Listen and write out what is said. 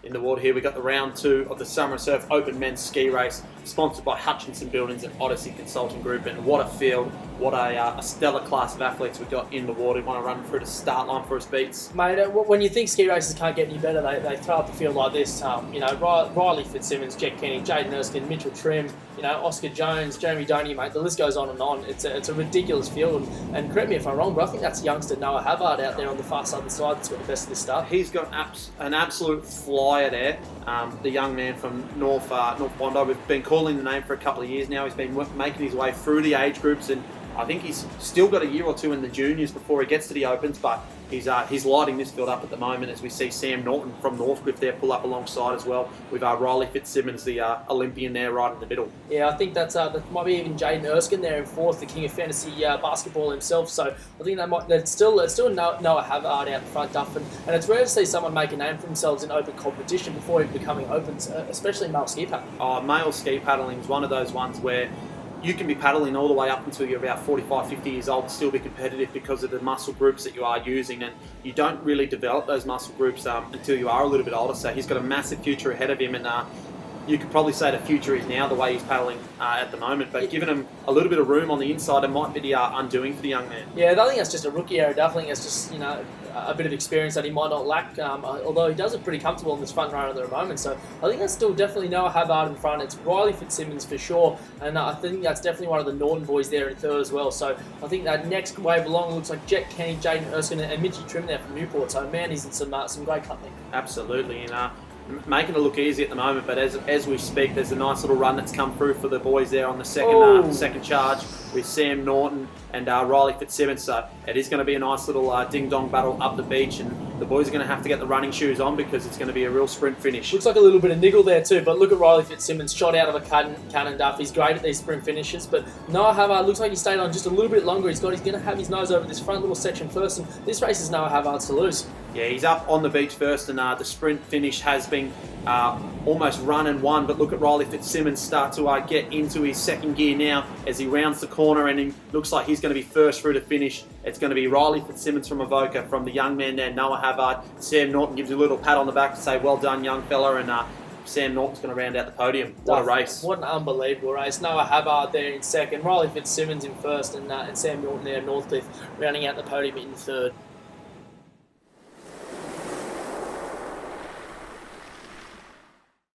in the water here. We've got the round 2 of the Summer Surf Open Men's Ski Race, sponsored by Hutchinson Buildings and Odyssey Consulting Group. And what a field, what a stellar class of athletes we've got in the water. You want to run through the start line for us, Beats? Mate, when you think ski races can't get any better, they throw up the field like this. Riley Fitzsimmons, Jet Kenny, Jaden Erskine, Mitchell Trim, Oscar Jones, Jeremy Doney, mate, the list goes on and on. It's a ridiculous field. And correct me if I'm wrong, but I think that's youngster Noah Havard out there on the far southern side that's got the best of this stuff. He's got an absolute flyer there. The young man from North Bondi. We've been calling the name for a couple of years now. He's been making his way through the age groups, and I think he's still got a year or two in the juniors before he gets to the Opens, but he's lighting this field up at the moment as we see Sam Norton from Northcliffe there pull up alongside as well, with Riley Fitzsimmons, the Olympian, there right in the middle. Yeah, I think that might be even Jaden Erskine there in fourth, the king of fantasy basketball himself. So I think that's still Noah Havard out the front, Duff, and it's rare to see someone make a name for themselves in open competition before even becoming Opens, especially male ski paddling. Male ski paddling is one of those ones where you can be paddling all the way up until you're about 45, 50 years old and still be competitive because of the muscle groups that you are using, and you don't really develop those muscle groups until you are a little bit older. So he's got a massive future ahead of him, and you could probably say the future is now the way he's paddling at the moment, but giving him a little bit of room on the inside, it might be the undoing for the young man. Yeah, I think that's just a rookie error. I think it's just a bit of experience that he might not lack, although he does look pretty comfortable in this front runner at the moment. So I think that's still definitely Noah Havard in front. It's Riley Fitzsimmons for sure, and I think that's definitely one of the Norton boys there in third as well. So I think that next wave along looks like Jet Kenny, Jaden Erskine, and Mitchy Trim there from Newport. So man, he's in some great company. Absolutely, and making it look easy at the moment, but as we speak, there's a nice little run that's come through for the boys there on the second charge with Sam Norton and Riley Fitzsimmons. So it is going to be a nice little ding-dong battle up the beach, and the boys are going to have to get the running shoes on because it's going to be a real sprint finish. Looks like a little bit of niggle there too, but look at Riley Fitzsimmons, shot out of a cannon, Duff. He's great at these sprint finishes, but Noah Havard looks like he stayed on just a little bit longer. He's going to have his nose over this front little section first, and this race is Noah Havard's to lose. Yeah, he's up on the beach first, and the sprint finish has been almost run and won, but look at Riley Fitzsimmons start to get into his second gear now as he rounds the corner, and he looks like he's going to be first through to finish. It's going to be Riley Fitzsimmons from Avoca, from the young man there, Noah Havard. Sam Norton gives you a little pat on the back to say, well done, young fella, and Sam Norton's going to round out the podium. What a race. What an unbelievable race. Noah Havard there in second, Riley Fitzsimmons in first, and Sam Norton there in Northcliffe rounding out the podium in third.